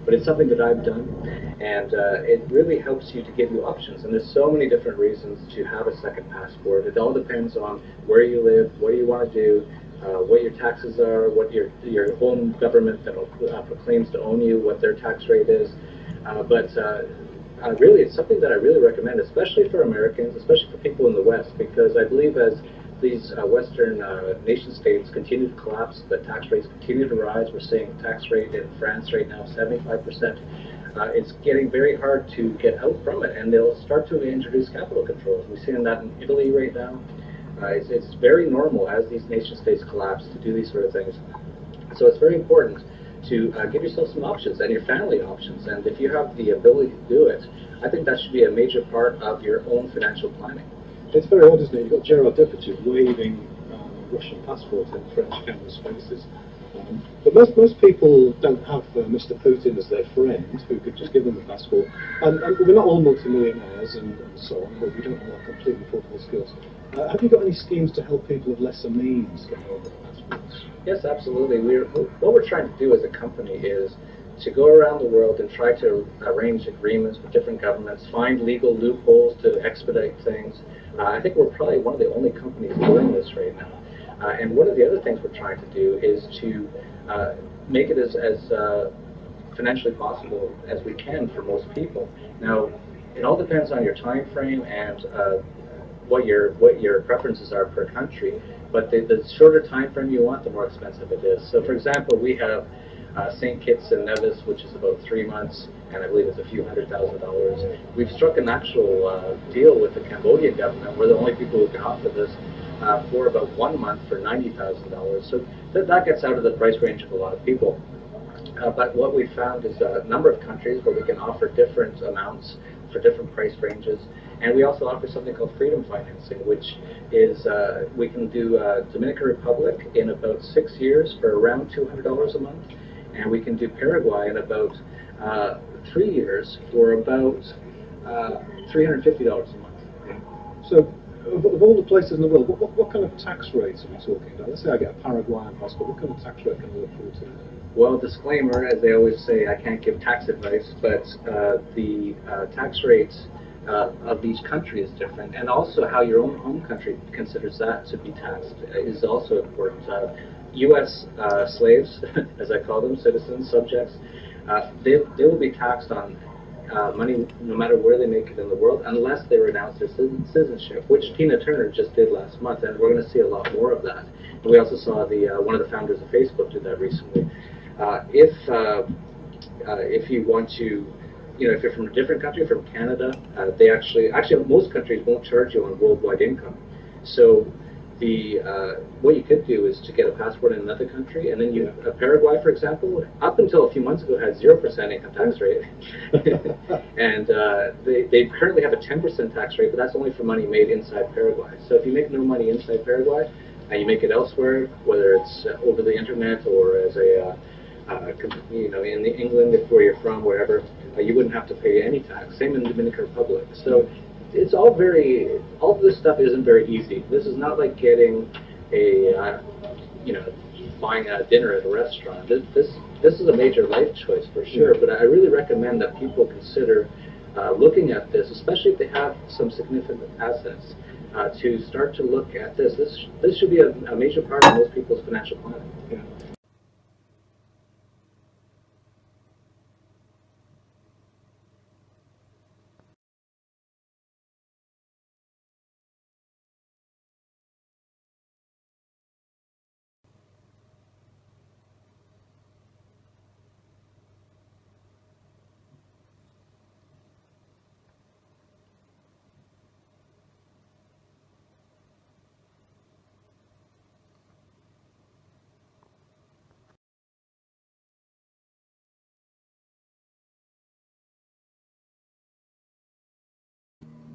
but it's something that I've done, and it really helps you to give you options. And there's so many different reasons to have a second passport. It all depends on where you live, what you want to do, what your taxes are, what your home government that proclaims to own you, what their tax rate is. But really, it's something that I really recommend, especially for Americans, especially for people in the West, because I believe as these Western nation states continue to collapse, the tax rates continue to rise. We're seeing tax rate in France right now, 75%. It's getting very hard to get out from it, and they'll start to introduce capital controls. We're seeing that in Italy right now. It's very normal as these nation states collapse to do these sort of things. So it's very important to give yourself some options and your family options. And if you have the ability to do it, I think that should be a major part of your own financial planning. It's very odd, isn't it? You've got Gerard Depardieu waving Russian passport in French cameras' faces. But most people don't have Mr. Putin as their friend who could just give them a passport. And we're not all multimillionaires and so on, but we don't have completely portable skills. Have you got any schemes to help people of lesser means get hold of passports? Yes, absolutely. What we're trying to do as a company is to go around the world and try to arrange agreements with different governments, find legal loopholes to expedite things. I think we're probably one of the only companies doing this right now. And one of the other things we're trying to do is to make it as financially possible as we can for most people. Now, it all depends on your time frame and what your preferences are per country. But the shorter time frame you want, the more expensive it is. So, for example, we have St. Kitts and Nevis, which is about 3 months, and I believe it's a few $100,000. We've struck an actual deal with the Cambodian government. We're the only people who can offer this for about 1 month for $90,000. So that gets out of the price range of a lot of people. But what we found is a number of countries where we can offer different amounts for different price ranges. And we also offer something called freedom financing, which is we can do Dominican Republic in about 6 years for around $200 a month. And we can do Paraguay in about 3 years for about $350 a month. So, of all the places in the world, what kind of tax rates are we talking about? Let's say I get a Paraguayan passport, what kind of tax rate can I look forward to? Well, disclaimer, as they always say, I can't give tax advice, but the tax rates of each country is different, and also how your own home country considers that to be taxed is also important. U.S. slaves, as I call them, citizens, subjects, they will be taxed on money no matter where they make it in the world, unless they renounce their citizenship, which Tina Turner just did last month, and we're going to see a lot more of that. And we also saw one of the founders of Facebook did that recently. If you want to, if you're from a different country, from Canada, they actually most countries won't charge you on worldwide income. So what you could do is to get a passport in another country, and then Paraguay, for example, up until a few months ago had 0% income tax rate, and they currently have a 10% tax rate, but that's only for money made inside Paraguay. So if you make no money inside Paraguay, and you make it elsewhere, whether it's over the internet or as in England, if where you're from, wherever, you wouldn't have to pay any tax. Same in the Dominican Republic. So it's all of this stuff isn't very easy. This is not like getting buying a dinner at a restaurant. This is a major life choice for sure, but I really recommend that people consider looking at this, especially if they have some significant assets, to start to look at this. This should be a major part of most people's financial planning. Yeah.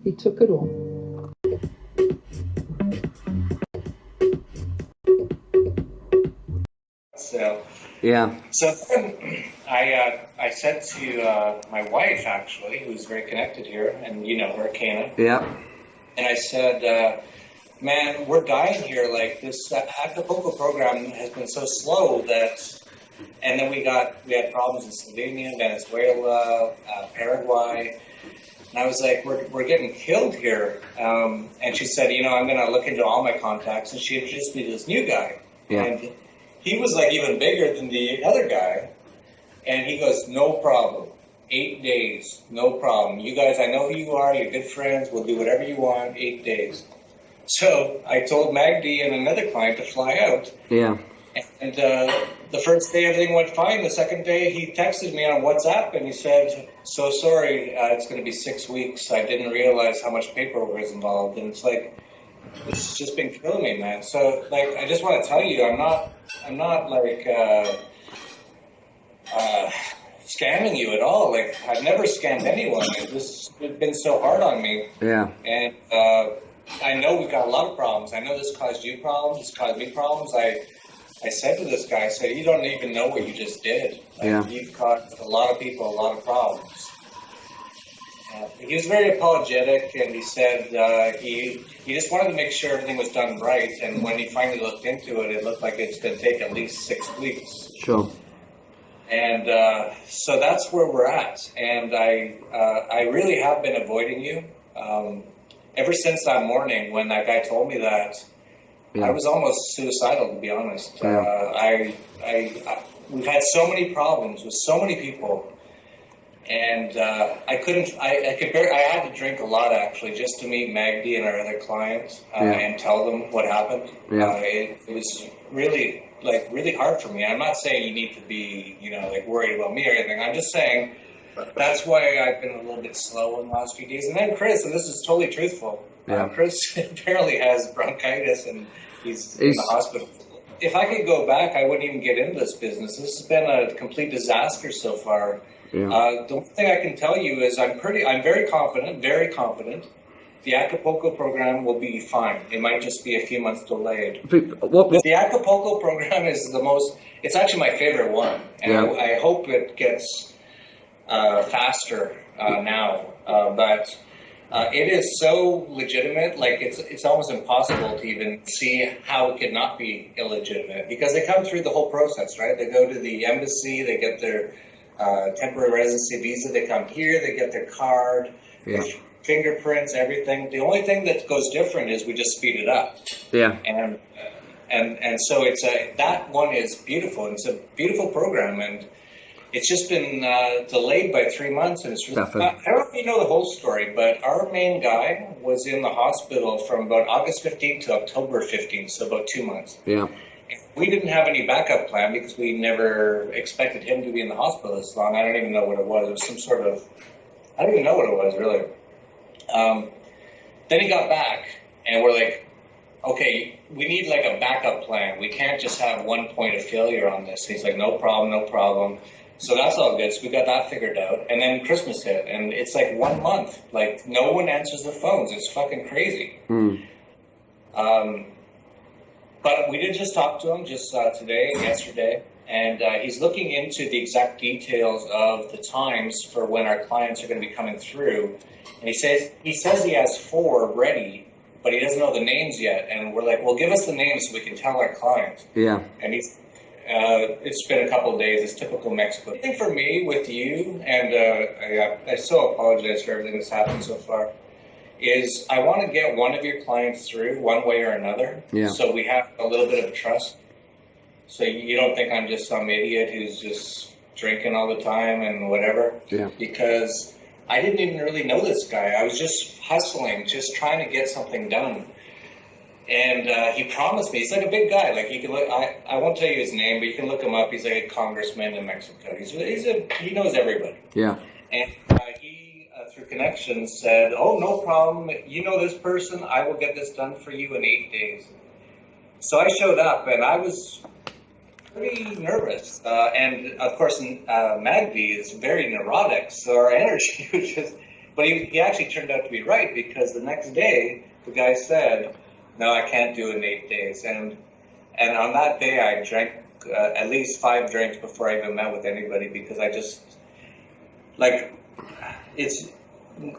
He took it all. So yeah. So I said to my wife, actually, who's very connected here, and you know her, Kana. Yeah. And I said, man, we're dying here. Like this Acapulco program has been so slow that And then we had problems in Slovenia, Venezuela, Paraguay. And I was like, we're getting killed here. And she said, I'm going to look into all my contacts. And she introduced me to this new guy. Yeah. And he was like even bigger than the other guy. And he goes, no problem. 8 days, no problem. You guys, I know who you are. You're good friends. We'll do whatever you want. 8 days. So I told Magdi and another client to fly out. Yeah. And the first day everything went fine. The second day he texted me on WhatsApp and he said, so sorry, it's going to be 6 weeks. I didn't realize how much paperwork was involved. And it's like, it's just been killing me, man. So like, I just want to tell you, I'm not like scamming you at all. Like, I've never scammed anyone. It's been so hard on me. Yeah. And I know we've got a lot of problems. I know this caused you problems. This caused me problems. I said to this guy, I said, you don't even know what you just did. Like, you've caused a lot of people a lot of problems. He was very apologetic, and he said he just wanted to make sure everything was done right. And when he finally looked into it, it looked like it's going to take at least 6 weeks. Sure. And so that's where we're at. And I really have been avoiding you. Ever since that morning when that guy told me that, I was almost suicidal, to be honest. Yeah. We've had so many problems with so many people, and I had to drink a lot, actually, just to meet Magdi and our other clients and tell them what happened. Yeah. It was really hard for me. I'm not saying you need to be, worried about me or anything. I'm just saying that's why I've been a little bit slow in the last few days. And then Chris, and this is totally truthful, Chris apparently has bronchitis and he's in the hospital. If I could go back, I wouldn't even get into this business. This has been a complete disaster so far. Yeah. The one thing I can tell you is I'm very confident. The Acapulco program will be fine. It might just be a few months delayed. The Acapulco program is it's actually my favorite one. And I hope it gets faster now. But it is so legitimate, like it's almost impossible to even see how it could not be illegitimate, because they come through the whole process, right? They go to the embassy, they get their temporary residency visa, they come here, they get their card, fingerprints, everything. The only thing that goes different is we just speed it up. Yeah. And so that one is beautiful. It's a beautiful program, and it's just been delayed by 3 months, and it's really I don't know if you know the whole story, but our main guy was in the hospital from about August 15th to October 15th, so about 2 months. Yeah. We didn't have any backup plan because we never expected him to be in the hospital this long. I don't even know what it was. It was some sort of, I don't even know what it was, really. Then he got back, and we're like, okay, we need like a backup plan. We can't just have one point of failure on this. He's like, no problem. So that's all good. So we got that figured out. And then Christmas hit, and it's like 1 month. Like, no one answers the phones. It's fucking crazy. But we did just talk to him just today and yesterday, and he's looking into the exact details of the times for when our clients are going to be coming through. And he says he has 4 ready, but he doesn't know the names yet. And we're like, well, give us the names so we can tell our client. Yeah. And it's been a couple of days. It's typical Mexico. I think for me, with you, and I so apologize for everything that's happened so far, is I want to get one of your clients through one way or another. Yeah. So we have a little bit of trust. So you don't think I'm just some idiot who's just drinking all the time and whatever. Yeah. Because I didn't even really know this guy. I was just hustling, just trying to get something done. And he promised me, he's like a big guy. Like, you can look, I won't tell you his name, but you can look him up. He's like a congressman in Mexico. He knows everybody. Yeah. And he, through connections, said, oh, no problem. You know this person. I will get this done for you in 8 days. So I showed up, and I was pretty nervous. And, of course, Magdi is very neurotic, so our energy was just... But he actually turned out to be right, because the next day, the guy said, no, I can't do it in 8 days. And on that day, I drank at least 5 drinks before I even met with anybody, because I just, like,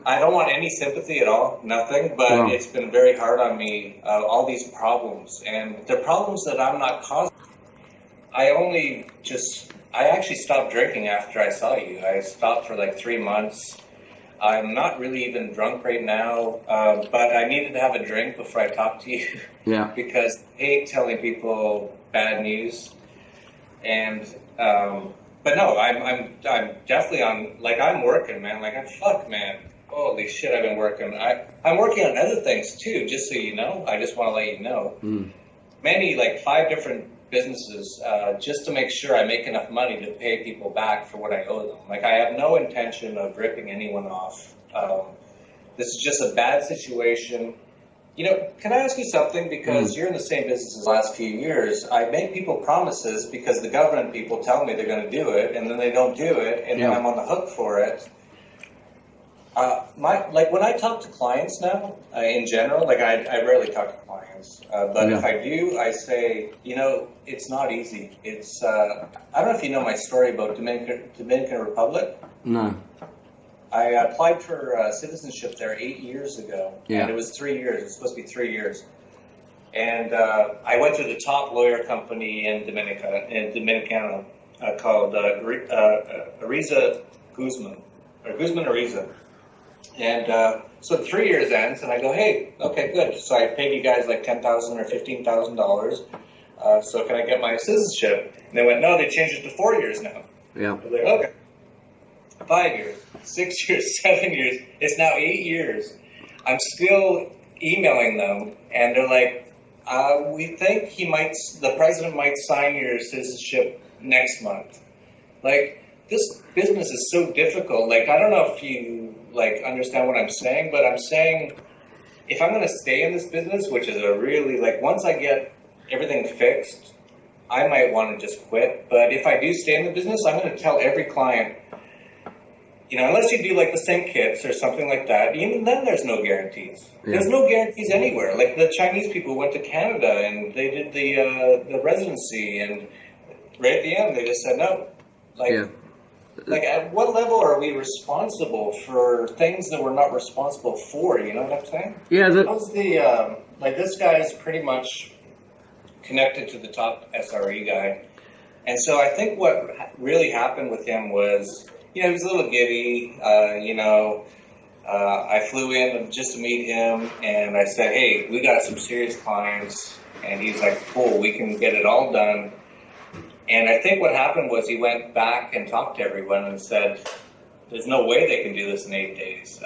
I don't want any sympathy at all, nothing, but it's been very hard on me, all these problems. And they're problems that I'm not causing. I actually stopped drinking after I saw you. I stopped for like 3 months. I'm not really even drunk right now, but I needed to have a drink before I talk to you. Yeah. Because I hate telling people bad news. And, but no, I'm definitely on, like, I'm working, man. Like, fuck, man. Holy shit, I've been working. I'm working on other things too, just so you know. I just want to let you know. Many, like 5 different businesses, just to make sure I make enough money to pay people back for what I owe them. Like, I have no intention of ripping anyone off. This is just a bad situation. You know, can I ask you something? Because you're in the same business as the last few years. I make people promises because the government people tell me they're going to do it, and then they don't do it, and then I'm on the hook for it. Like when I talk to clients now, in general, like I rarely talk to clients, but if I do, I say, you know, it's not easy. It's I don't know if you know my story about Dominican Republic. No. I applied for citizenship there 8 years ago, and it was 3 years. It was supposed to be 3 years, and I went to the top lawyer company in Dominicana called Ariza Guzman Ariza. And so 3 years ends, and I go, hey, okay, good. So I paid you guys like $10,000 or $15,000. So can I get my citizenship? And they went, no, they changed it to 4 years now. Yeah. I was like, okay. 5 years, 6 years, 7 years. It's now 8 years. I'm still emailing them, and they're like, we think the president might sign your citizenship next month. Like, this business is so difficult. Like, I don't know if you like understand what I'm saying, but I'm saying if I'm going to stay in this business, which is a really, like, once I get everything fixed, I might want to just quit. But if I do stay in the business, I'm going to tell every client, you know, unless you do like the St. Kitts or something like that, even then there's no guarantees. There's no guarantees anywhere. Like the Chinese people went to Canada and they did the residency, and right at the end they just said no. Like, at what level are we responsible for things that we're not responsible for? You know what I'm saying? Yeah. How's like, this guy is pretty much connected to the top SRE guy. And so I think what really happened with him was, you know, he was a little giddy. I flew in just to meet him, and I said, hey, we got some serious clients. And he's like, cool, we can get it all done. And I think what happened was he went back and talked to everyone and said, there's no way they can do this in 8 days.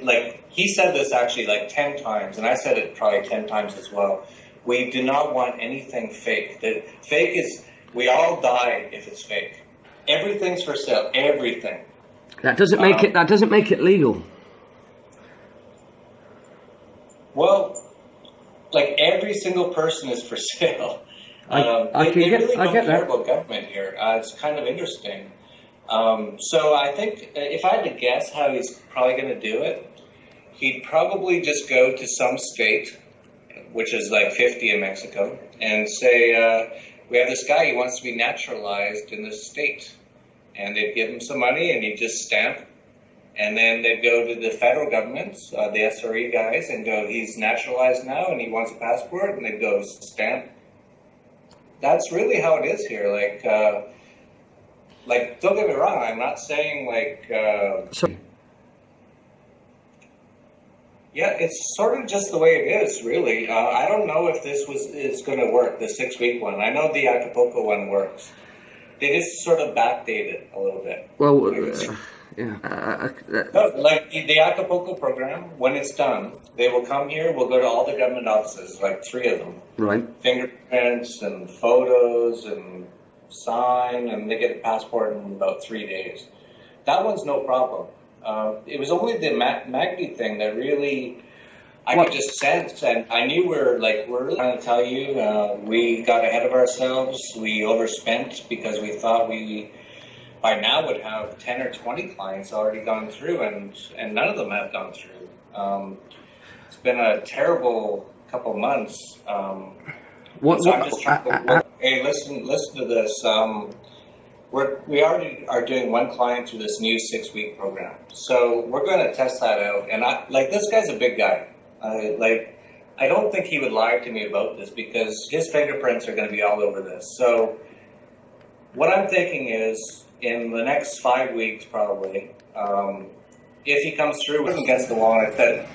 Like, he said this actually like 10 times, and I said it probably 10 times as well. We do not want anything fake. Fake is, we all die if it's fake. Everything's for sale, everything. That doesn't make it legal. Well, like, every single person is for sale. I really get don't care that. about government here. It's kind of interesting. So I think if I had to guess how he's probably going to do it, he'd probably just go to some state, which is like 50 in Mexico, and say, we have this guy, he wants to be naturalized in this state. And they'd give him some money, and he'd just stamp. And then they'd go to the federal government, the SRE guys, and go, he's naturalized now, and he wants a passport, and they'd go, stamp. That's really how it is here. Like, don't get me wrong, I'm not saying, like, yeah, it's sort of just the way it is, really. I don't know if this is going to work, the 6-week one. I know the Acapulco one works. They just sort of backdated a little bit. Well, yeah. No, like the Acapulco program, when it's done, they will come here, we'll go to all the government offices, like 3 of them. Right. Fingerprints and photos and sign, and they get a passport in about 3 days. That one's no problem. It was only the Magdi thing that really, I could just sense, and I knew we're really trying to tell you, we got ahead of ourselves, we overspent because we thought we, by now, would have 10 or 20 clients already gone through, and none of them have gone through. It's been a terrible couple months. So I'm just trying to, hey, listen to this. We already are doing one client through this new 6-week program. So we're going to test that out. And this guy's a big guy. I I don't think he would lie to me about this because his fingerprints are going to be all over this. So what I'm thinking is, in the next 5 weeks probably, if he comes through against the law, that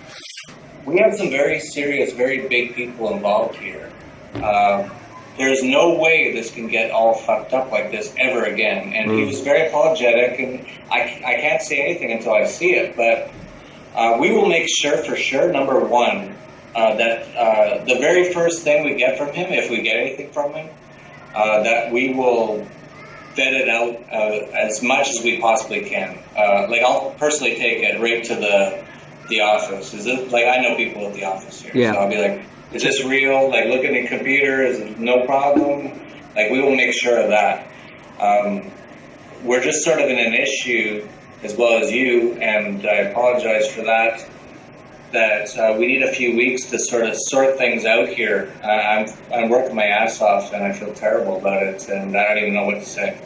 we have some very serious, very big people involved here. There's no way this can get all fucked up like this ever again. And he was very apologetic, and I can't say anything until I see it, but we will make sure, for sure, number one, that the very first thing we get from him, if we get anything from him, that we will vet it out as much as we possibly can. Like, I'll personally take it right to the office. Is it, like, I know people at the office here, Yeah. so I'll be like, is this real? Like, look at the computer, is it no problem? Like, we will make sure of that. We're just sort of in an issue, as well as you, and I apologize for that, that we need a few weeks to sort of sort things out here. I'm working my ass off, and I feel terrible about it, and I don't even know what to say.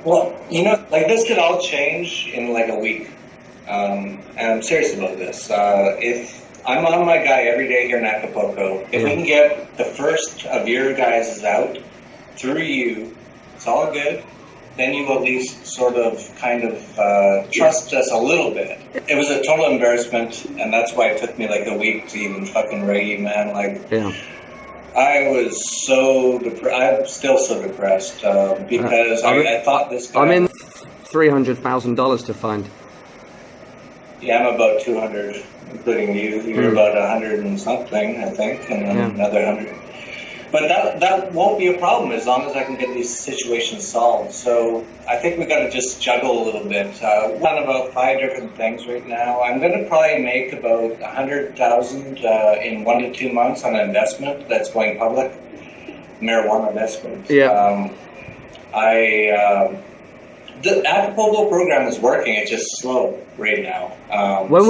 Well, you know, like, this could all change in like a week, and I'm serious about this. If I'm on my guy every day here in Acapulco, if we can get the first of your guys out through you, it's all good. Then you at least sort of kind of trust us a little bit. It was a total embarrassment, and that's why it took me like a week to even fucking write you, man. Like, I was so I'm still so depressed because I thought this guy... I'm in $300,000 to find. Yeah, I'm about 200, including you. You're about 100 and something, I think, and then another 100. But that won't be a problem as long as I can get these situations solved. So I think we got to just juggle a little bit. We're on about 5 different things right now. I'm going to probably make about 100,000 in 1 to 2 months on an investment that's going public, marijuana investment. Yeah. The Acapulco program is working. It's just slow right now. When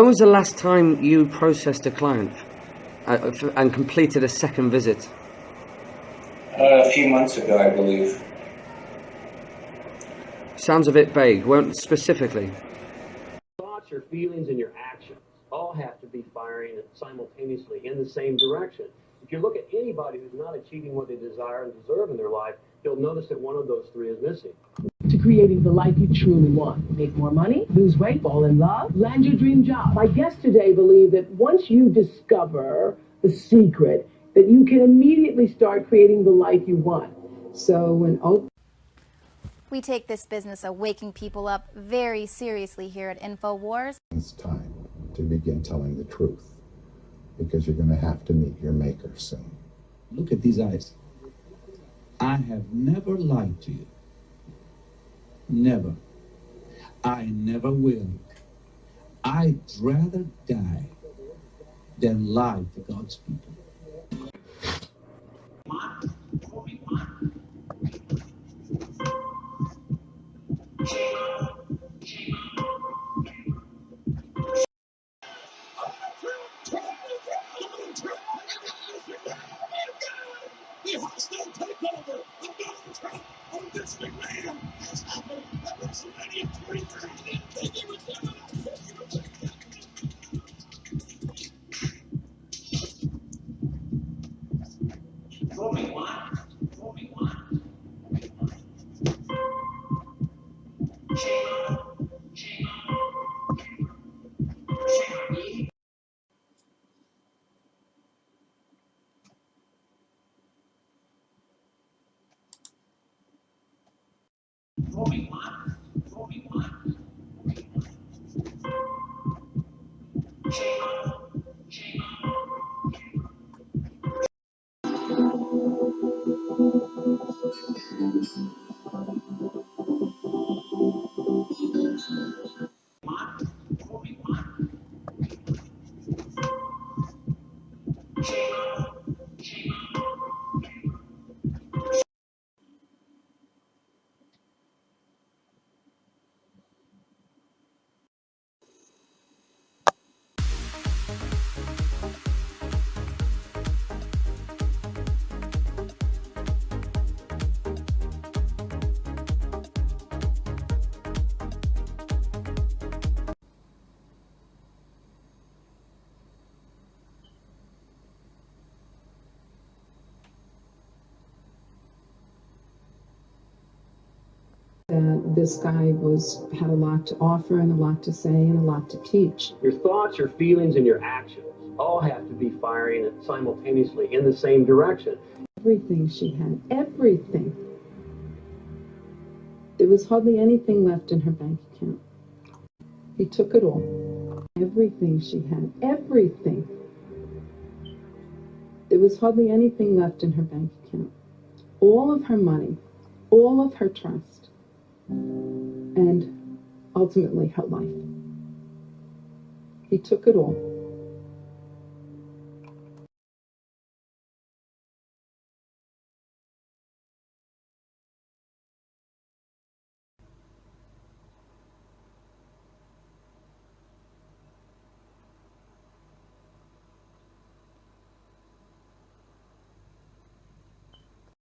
was the last time you processed a client and completed a second visit? A few months ago, I believe. Sounds a bit vague. Won't specifically. Thoughts, your feelings, and your actions all have to be firing simultaneously in the same direction. If you look at anybody who's not achieving what they desire and deserve in their life, you'll notice that one of those three is missing. To creating the life you truly want. Make more money, lose weight, fall in love, land your dream job. My guests today believe that once you discover the secret, that you can immediately start creating the life you want. So when we take this business of waking people up very seriously here at InfoWars. It's time to begin telling the truth, because you're going to have to meet your maker soon. Look at these eyes. I have never lied to you. Never. I never will. I'd rather die than lie to God's people. that this guy had a lot to offer and a lot to say and a lot to teach. Your thoughts, your feelings, and your actions all have to be firing simultaneously in the same direction. Everything she had, everything. There was hardly anything left in her bank account. He took it all. Everything she had, everything. There was hardly anything left in her bank account. All of her money, all of her trust, and ultimately her life. He took it all.